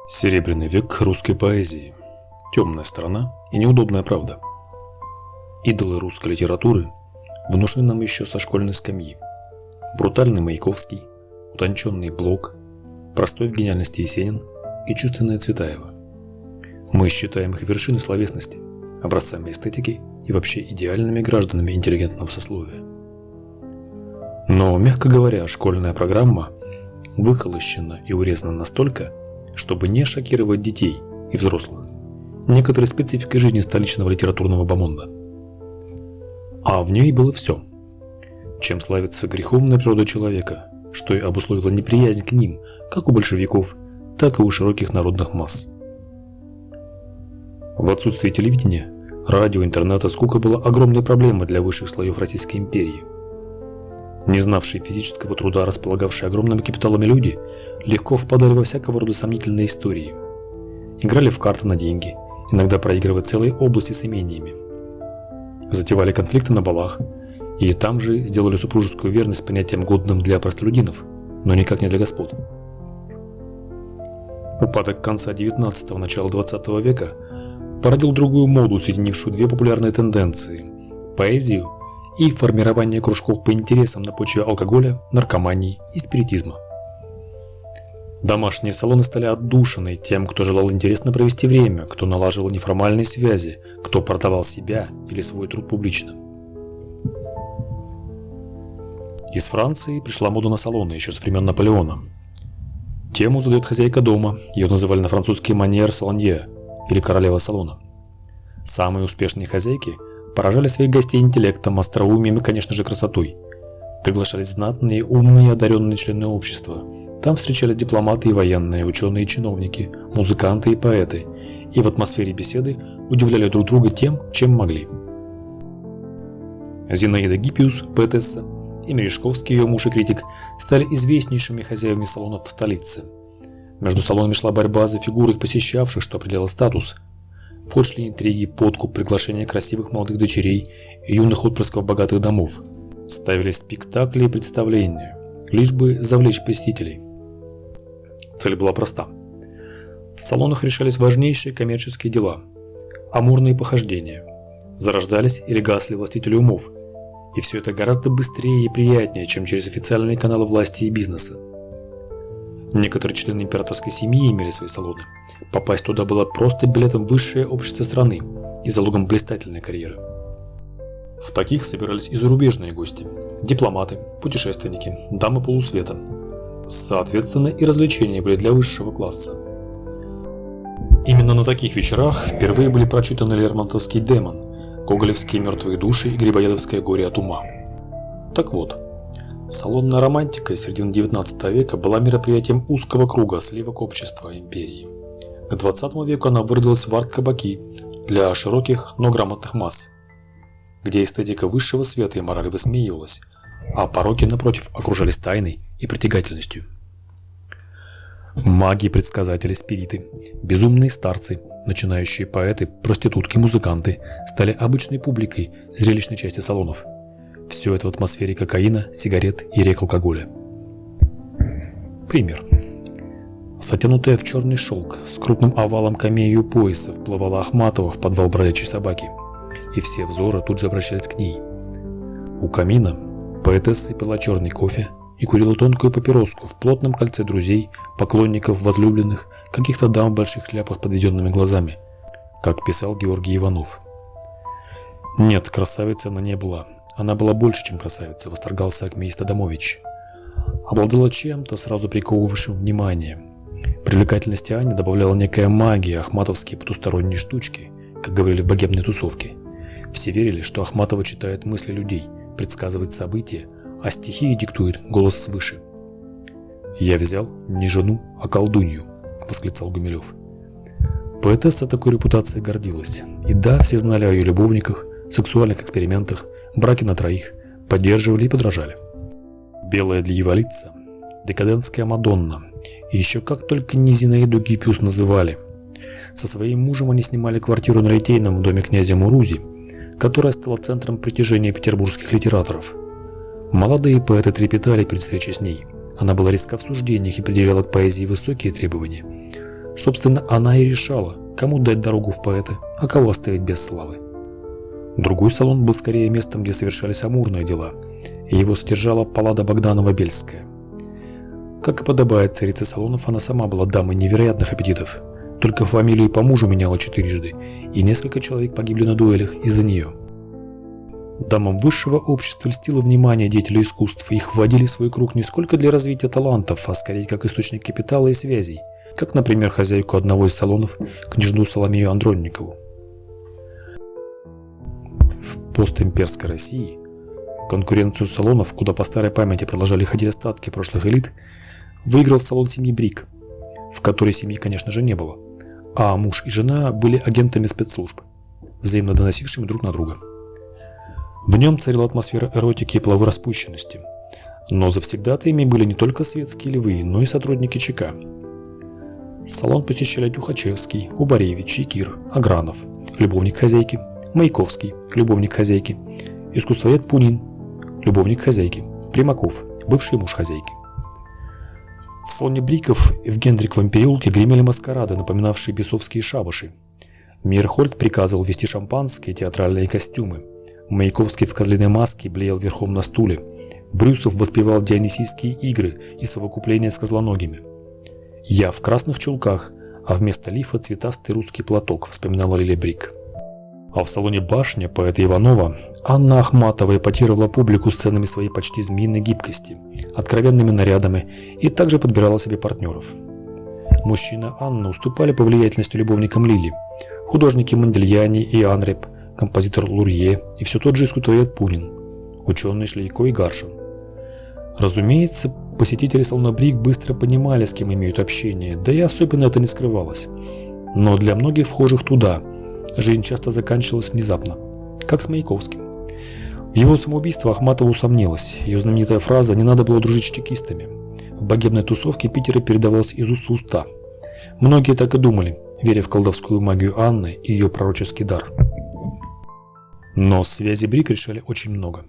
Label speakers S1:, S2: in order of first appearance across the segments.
S1: Серебряный век русской поэзии. Темная сторона и неудобная правда. Идолы русской литературы внушены нам еще со школьной скамьи. Брутальный Маяковский, утонченный Блок, простой в гениальности Есенин и чувственная Цветаева. Мы считаем их вершины словесности, образцами эстетики и вообще идеальными гражданами интеллигентного сословия. Но, мягко говоря, школьная программа выхолощена и урезана настолько, чтобы не шокировать детей и взрослых некоторой спецификой жизни столичного литературного бомонда. А в ней было все, чем славится греховная природа человека, что и обусловило неприязнь к ним, как у большевиков, так и у широких народных масс. В отсутствие телевидения, радио, интернета скука была огромной проблемой для высших слоев Российской империи. Не знавшие физического труда, располагавшие огромными капиталами люди, легко впадали во всякого рода сомнительные истории. Играли в карты на деньги, иногда проигрывая целые области с имениями. Затевали конфликты на балах, и там же сделали супружескую верность понятием годным для простолюдинов, но никак не для господ. Упадок конца XIX – начала XX века породил другую моду, соединившую две популярные тенденции – поэзию и формирование кружков по интересам на почве алкоголя, наркомании и спиритизма. Домашние салоны стали отдушиной тем, кто желал интересно провести время, кто налаживал неформальные связи, кто продавал себя или свой труд публично. Из Франции пришла мода на салоны еще с времен Наполеона. Тему задает хозяйка дома, ее называли на французский манер салонье или королева салона. Самые успешные хозяйки поражали своих гостей интеллектом, остроумием и, конечно же, красотой. Приглашались знатные, умные, одаренные члены общества. Там встречались дипломаты и военные, ученые и чиновники, музыканты и поэты. И в атмосфере беседы удивляли друг друга тем, чем могли. Зинаида Гиппиус, поэтесса, и Мережковский, ее муж и критик, стали известнейшими хозяевами салонов в столице. Между салонами шла борьба за фигуры их посещавших, что определяло статус. В ход шли интриги, подкуп, приглашение красивых молодых дочерей и юных отпрысков богатых домов. Ставились спектакли и представления, лишь бы завлечь посетителей. Цель была проста. В салонах решались важнейшие коммерческие дела, амурные похождения. Зарождались или гасли властители умов. И все это гораздо быстрее и приятнее, чем через официальные каналы власти и бизнеса. Некоторые члены императорской семьи имели свои салоны. Попасть туда было просто билетом в высшее общество страны и залогом блистательной карьеры. В таких собирались и зарубежные гости, дипломаты, путешественники, дамы полусвета. Соответственно, и развлечения были для высшего класса. Именно на таких вечерах впервые были прочитаны Лермонтовский «Демон», гоголевские «Мертвые души» и Грибоедовское «Горе от ума». Так вот, салонная романтика середины XIX века была мероприятием узкого круга сливок общества империи. К XX веку она выродилась в арт-кабаки для широких, но грамотных масс, где эстетика высшего света и морали высмеивалась, а пороки, напротив, окружались тайной и притягательностью. Маги, предсказатели, спириты, безумные старцы, начинающие поэты, проститутки, музыканты стали обычной публикой зрелищной части салонов. Все это в атмосфере кокаина, сигарет и рек алкоголя. Пример. Затянутая в черный шелк, с крупным овалом камею пояса, вплывала Ахматова в подвал бродячей собаки, и все взоры тут же обращались к ней. У камина поэтесса пила черный кофе и курила тонкую папироску в плотном кольце друзей, поклонников, возлюбленных, каких-то дам в больших шляпах с подведенными глазами, как писал Георгий Иванов. Нет, красавицей она не была. Она была больше, чем красавица, восторгался Акмеист Адамович. Обладала чем-то, сразу приковывавшим внимание. Привлекательности Ани добавляла некая магия, ахматовские потусторонние штучки, как говорили в богемной тусовке. Все верили, что Ахматова читает мысли людей, предсказывает события, а стихи диктует голос свыше. «Я взял не жену, а колдунью», — восклицал Гумилев. Поэтесса такой репутацией гордилась. И да, все знали о ее любовниках, сексуальных экспериментах, браке на троих, поддерживали и подражали. Белая дьяволица, декадентская Мадонна, и еще как только не Зинаиду Гиппиус называли. Со своим мужем они снимали квартиру на Литейном в доме князя Мурузи, которая стала центром притяжения петербургских литераторов. Молодые поэты трепетали перед встречей с ней. Она была резка в суждениях и предъявляла к поэзии высокие требования. Собственно, она и решала, кому дать дорогу в поэты, а кого оставить без славы. Другой салон был скорее местом, где совершались амурные дела, и его содержала Паллада Богданова-Бельская. Как и подобает царице салонов, она сама была дамой невероятных аппетитов, только фамилию по мужу меняла 4 и несколько человек погибли на дуэлях из-за нее. Дамам высшего общества льстило внимание деятелей искусств, их вводили в свой круг не сколько для развития талантов, а скорее как источник капитала и связей, как, например, хозяйку одного из салонов, княжну Соломею Андронникову. В постимперской России конкуренцию салонов, куда по старой памяти продолжали ходить остатки прошлых элит, выиграл салон семьи Брик, в которой семьи, конечно же, не было, а муж и жена были агентами спецслужб, взаимно доносившими друг на друга. В нем царила атмосфера эротики и половой распущенности, но завсегдатаями были не только светские львы, но и сотрудники ЧК. Салон посещали Тюхачевский, Убаревич, Якир, Агранов, любовник хозяйки, Маяковский, любовник хозяйки, искусствовед Пунин, любовник хозяйки, Примаков, бывший муж хозяйки. В салоне Бриков в Гендриковом переулке гремели маскарады, напоминавшие бесовские шабаши. Мейерхольд приказывал вести шампанское и театральные костюмы. Маяковский в козлиной маске блеял верхом на стуле. Брюсов воспевал дионисийские игры и совокупление с козлоногими. «Я в красных чулках, а вместо лифа цветастый русский платок», — вспоминала Лилия Брик. А в салоне «Башня» поэта Иванова Анна Ахматова эпатировала публику сценами своей почти змеиной гибкости, откровенными нарядами и также подбирала себе партнеров. Мужчины Анны уступали по влиятельности любовникам Лили, художники Модельяни и Анреп, композитор Лурье и все тот же искусствовед Пунин, ученый Шлейко и Гаршин. Разумеется, посетители салона Брик быстро понимали, с кем имеют общение, да и особенно это не скрывалось. Но для многих вхожих туда жизнь часто заканчивалась внезапно, как с Маяковским. В его самоубийстве Ахматова усомнилась. Ее знаменитая фраза «не надо было дружить с чекистами» в богемной тусовке Питера передавалась из уст в уста. Многие так и думали, веря в колдовскую магию Анны и ее пророческий дар. Но связи Брик решали очень много.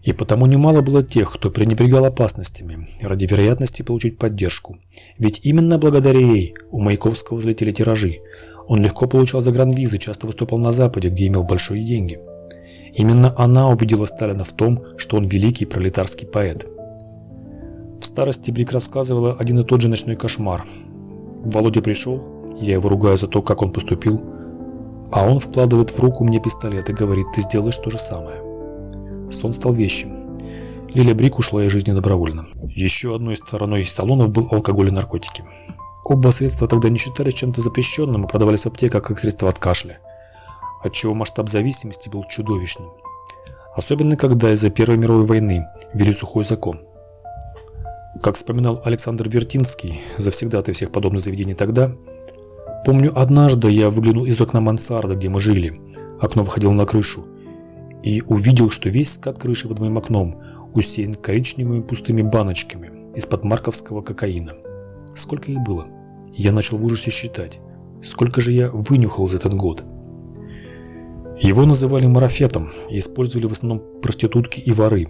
S1: И потому немало было тех, кто пренебрегал опасностями ради вероятности получить поддержку. Ведь именно благодаря ей у Маяковского взлетели тиражи. Он легко получал загранвизы, часто выступал на Западе, где имел большие деньги. Именно она убедила Сталина в том, что он великий пролетарский поэт. В старости Брик рассказывала один и тот же ночной кошмар. Володя пришел, я его ругаю за то, как он поступил, а он вкладывает в руку мне пистолет и говорит: ты сделаешь то же самое. Сон стал вещим. Лилия Брик ушла из жизни добровольно. Еще одной стороной салонов был алкоголь и наркотики. Оба средства тогда не считались чем-то запрещенным и продавались в аптеках как средство от кашля, отчего масштаб зависимости был чудовищным. Особенно когда из-за Первой мировой войны ввели сухой закон. Как вспоминал Александр Вертинский, завсегдатый всех подобных заведений тогда: «Помню, однажды я выглянул из окна мансарды, где мы жили, окно выходило на крышу, и увидел, что весь скат крыши под моим окном усеян коричневыми пустыми баночками из-под марковского кокаина. Сколько их было? Я начал в ужасе считать. Сколько же я вынюхал за этот год?» Его называли марафетом и использовали в основном проститутки и воры,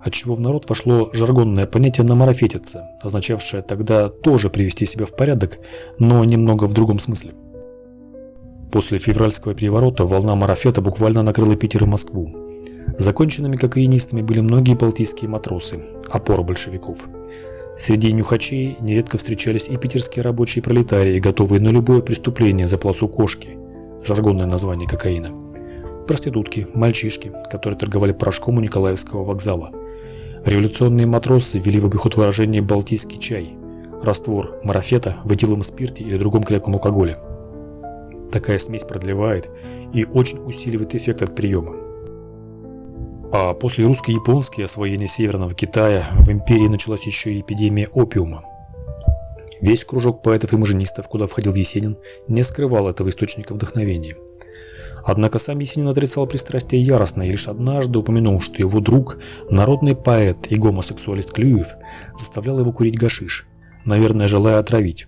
S1: отчего в народ вошло жаргонное понятие «намарафетиться», означавшее тогда тоже привести себя в порядок, но немного в другом смысле. После февральского переворота волна марафета буквально накрыла Питер и Москву. Законченными кокаинистами были многие балтийские матросы, опора большевиков. Среди нюхачей нередко встречались и питерские рабочие пролетарии, готовые на любое преступление за полосу кошки, жаргонное название кокаина. Проститутки, мальчишки, которые торговали порошком у Николаевского вокзала. Революционные матросы ввели в обиход выражение «балтийский чай», раствор марафета в этиловом спирте или другом крепком алкоголе. Такая смесь продлевает и очень усиливает эффект от приема. А после русско-японского освоения Северного Китая в империи началась еще и эпидемия опиума. Весь кружок поэтов и маженистов, куда входил Есенин, не скрывал этого источника вдохновения. Однако сам Есенин отрицал пристрастие яростно и лишь однажды упомянул, что его друг, народный поэт и гомосексуалист Клюев, заставлял его курить гашиш, наверное, желая отравить.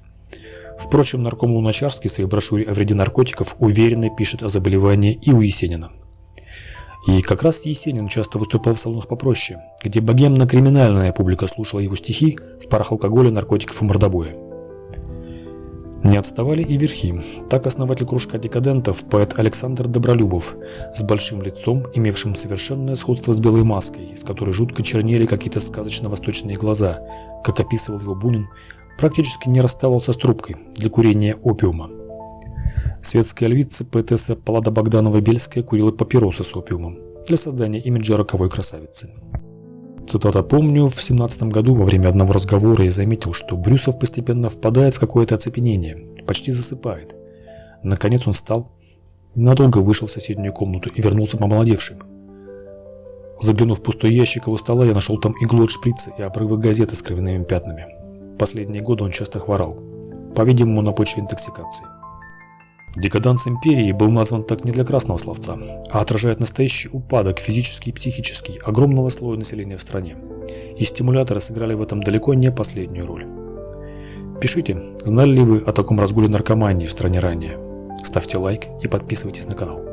S1: Впрочем, нарком Луначарский в своей брошюре о вреде наркотиков уверенно пишет о заболевании и у Есенина. И как раз Есенин часто выступал в салонах попроще, где богемно-криминальная публика слушала его стихи в парах алкоголя, наркотиков и мордобоя. Не отставали и верхи. Так основатель кружка декадентов, поэт Александр Добролюбов, с большим лицом, имевшим совершенное сходство с белой маской, с которой жутко чернели какие-то сказочно-восточные глаза, как описывал его Бунин, практически не расставался с трубкой для курения опиума. Светская львица, поэтесса Паллада Богданова-Бельская курила папиросы с опиумом для создания имиджа роковой красавицы. Цитата: «Помню, в 17 году во время одного разговора я заметил, что Брюсов постепенно впадает в какое-то оцепенение, почти засыпает. Наконец он встал, ненадолго вышел в соседнюю комнату и вернулся помолодевшим. Заглянув в пустой ящик его стола, я нашел там иглу от шприца и обрывы газеты с кровяными пятнами. Последние годы он часто хворал, по-видимому, на почве интоксикации. Декаданс империи был назван так не для красного словца, а отражает настоящий упадок физический и психический огромного слоя населения в стране. И стимуляторы сыграли в этом далеко не последнюю роль. Пишите, знали ли вы о таком разгуле наркомании в стране ранее? Ставьте лайк и подписывайтесь на канал.